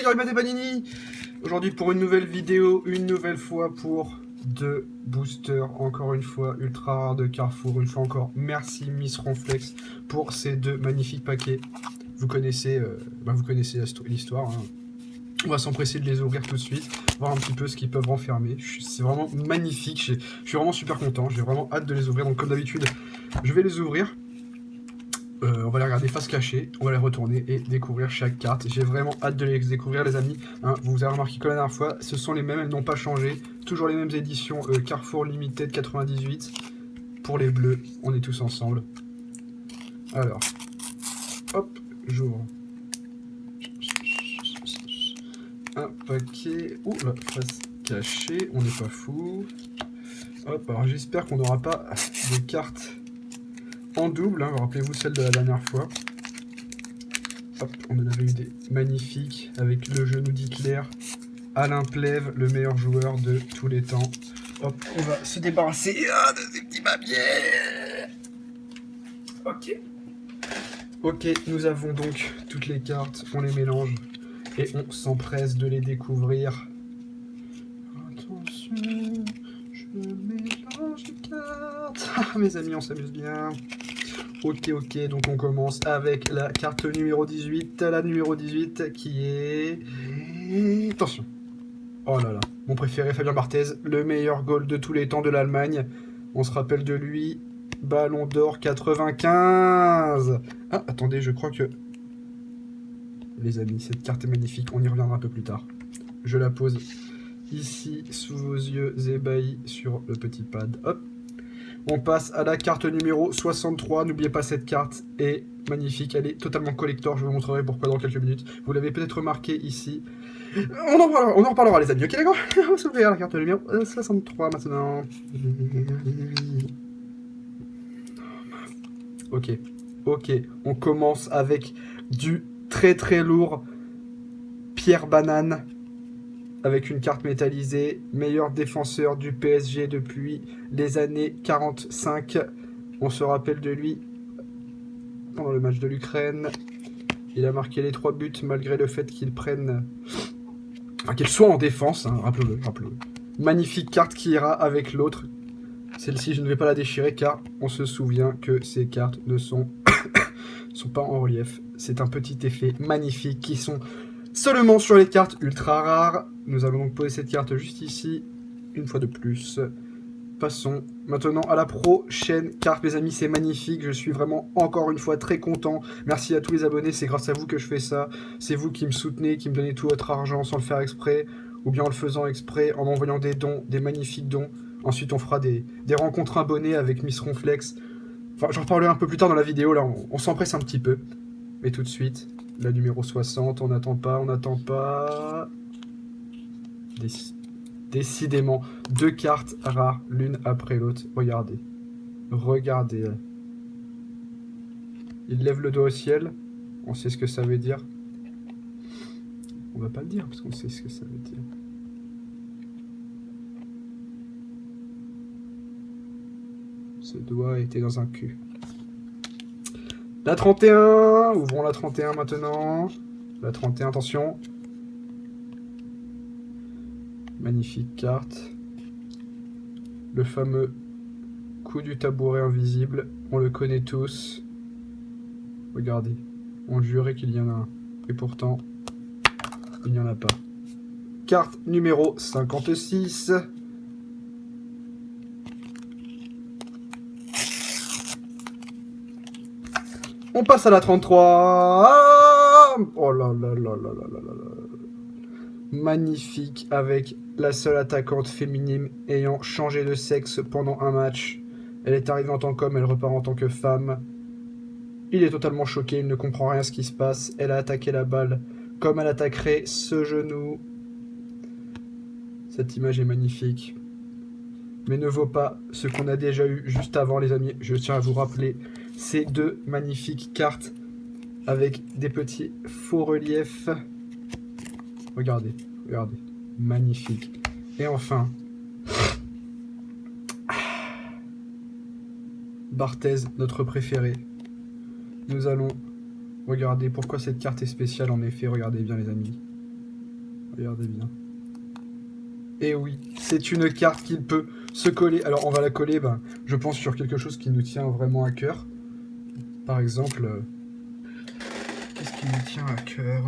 Yorima des Panini. Aujourd'hui pour une nouvelle vidéo, une nouvelle fois pour 2 boosters, encore une fois ultra rares de Carrefour. Une fois encore, merci Miss Ronflex pour ces 2 magnifiques paquets. Vous connaissez, l'histoire. Hein. On va s'empresser de les ouvrir tout de suite, voir un petit peu ce qu'ils peuvent renfermer. C'est vraiment magnifique, je suis vraiment super content, j'ai vraiment hâte de les ouvrir. Donc comme d'habitude, je vais les ouvrir. On va les regarder face cachée, on va les retourner et découvrir chaque carte. J'ai vraiment hâte de les découvrir les amis. Hein, vous avez remarqué que la dernière fois, ce sont les mêmes, elles n'ont pas changé. Toujours les mêmes éditions Carrefour Limited 98. Pour les bleus, on est tous ensemble. Alors, hop, j'ouvre. Un paquet. Ouh, la face cachée, on n'est pas fou. Hop, alors j'espère qu'on n'aura pas de cartes en double, hein, rappelez-vous celle de la dernière fois. Hop, on en avait eu des magnifiques avec le genou d'Hitler, Alain Plève, le meilleur joueur de tous les temps. Hop, on va se débarrasser de ces petits papiers. Ok. Ok, nous avons donc toutes les cartes, on les mélange et on s'empresse de les découvrir. Attention, je mélange les cartes. Ah, mes amis, on s'amuse bien. Ok, donc on commence avec la carte numéro 18. La numéro 18 qui est... Attention. Oh là là, mon préféré, Fabien Barthez, le meilleur goal de tous les temps de l'Allemagne. On se rappelle de lui. Ballon d'or 95. Ah, attendez, je crois que... Les amis, cette carte est magnifique, on y reviendra un peu plus tard. Je la pose ici, sous vos yeux ébahis, sur le petit pad. Hop. On passe à la carte numéro 63. N'oubliez pas, cette carte est magnifique. Elle est totalement collector. Je vous montrerai pourquoi dans quelques minutes. Vous l'avez peut-être remarqué ici. On en reparlera les amis. Ok, d'accord. On va s'ouvrir la carte numéro 63 maintenant. Ok. On commence avec du très lourd Pierre Banane. Avec une carte métallisée, meilleur défenseur du PSG depuis les années 45. On se rappelle de lui pendant le match de l'Ukraine. Il a marqué les 3 buts malgré le fait qu'il prenne... Enfin, qu'il soit en défense, hein, rappelez-le. Magnifique carte qui ira avec l'autre. Celle-ci, je ne vais pas la déchirer car on se souvient que ces cartes ne sont pas en relief. C'est un petit effet magnifique qui sont... seulement sur les cartes ultra rares. Nous allons donc poser cette carte juste ici, une fois de plus. Passons maintenant à la prochaine carte, mes amis, c'est magnifique. Je suis vraiment encore une fois très content. Merci à tous les abonnés, c'est grâce à vous que je fais ça. C'est vous qui me soutenez, qui me donnez tout votre argent sans le faire exprès, ou bien en le faisant exprès, en m'envoyant des dons, des magnifiques dons. Ensuite, on fera des rencontres abonnées avec Miss Ronflex. Enfin, j'en reparlerai un peu plus tard dans la vidéo, là, on s'empresse un petit peu. Mais tout de suite... La numéro 60, on n'attend pas. Décidément, 2 cartes rares, l'une après l'autre. Regardez. Il lève le doigt au ciel. On sait ce que ça veut dire. On va pas le dire, parce qu'on sait ce que ça veut dire. Ce doigt était dans un cul. La 31, ouvrons la 31 maintenant. La 31, attention. Magnifique carte. Le fameux coup du tabouret invisible. On le connaît tous. Regardez. On jurait qu'il y en a un. Et pourtant, il n'y en a pas. Carte numéro 56. On passe à la 33. Ah, oh là là. Magnifique, avec la seule attaquante féminine ayant changé de sexe pendant un match. Elle est arrivée en tant qu'homme, elle repart en tant que femme. Il est totalement choqué, il ne comprend rien à ce qui se passe. Elle a attaqué la balle comme elle attaquerait ce genou. Cette image est magnifique. Mais ne vaut pas ce qu'on a déjà eu juste avant, les amis. Je tiens à vous rappeler ces 2 magnifiques cartes avec des petits faux reliefs. Regardez. Magnifique. Et enfin, Barthez, notre préféré. Nous allons regarder pourquoi cette carte est spéciale, en effet. Regardez bien, les amis. Regardez bien. Et oui, c'est une carte qui peut se coller. Alors on va la coller, je pense, sur quelque chose qui nous tient vraiment à cœur. Par exemple, qu'est-ce qui nous tient à cœur?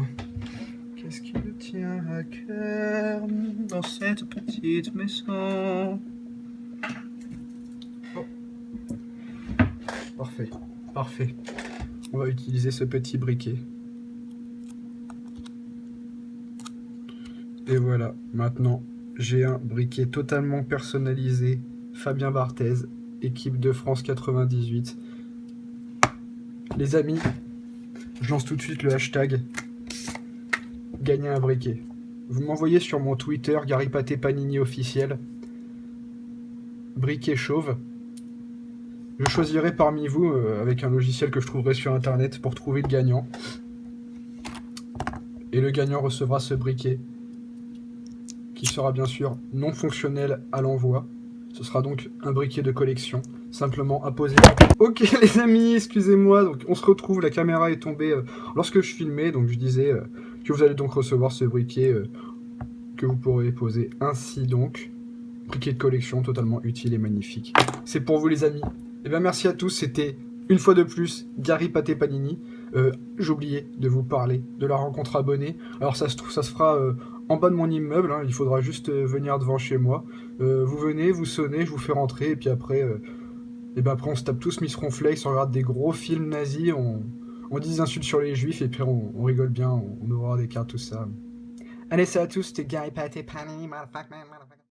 Qu'est-ce qui nous tient à cœur dans cette petite maison? Oh. Parfait, parfait. On va utiliser ce petit briquet. Et voilà, maintenant j'ai un briquet totalement personnalisé. Fabien Barthez, équipe de France 98. Les amis, je lance tout de suite le hashtag gagner un briquet. Vous m'envoyez sur mon Twitter, Gary Paté Panini officiel, briquet chauve. Je choisirai parmi vous, avec un logiciel que je trouverai sur internet, pour trouver le gagnant. Et le gagnant recevra ce briquet, qui sera bien sûr non fonctionnel à l'envoi. Ce sera donc un briquet de collection, simplement à poser. Ok les amis, excusez-moi, donc on se retrouve, la caméra est tombée lorsque je filmais, donc je disais que vous allez donc recevoir ce briquet que vous pourrez poser ainsi donc. Briquet de collection totalement utile et magnifique. C'est pour vous les amis. Et bien merci à tous, c'était une fois de plus Gary Paté Panini. J'ai oublié de vous parler de la rencontre abonnée. Alors ça se fera en bas de mon immeuble, hein. Il faudra juste venir devant chez moi. Vous venez, vous sonnez, je vous fais rentrer, et puis après, après on se tape tous Miss Ronflex, on regarde des gros films nazis, on dit des insultes sur les juifs, et puis on rigole bien, on ouvrira des cartes, tout ça. Allez, salut à tous, c'était Gary Paté Panini, motherfucker.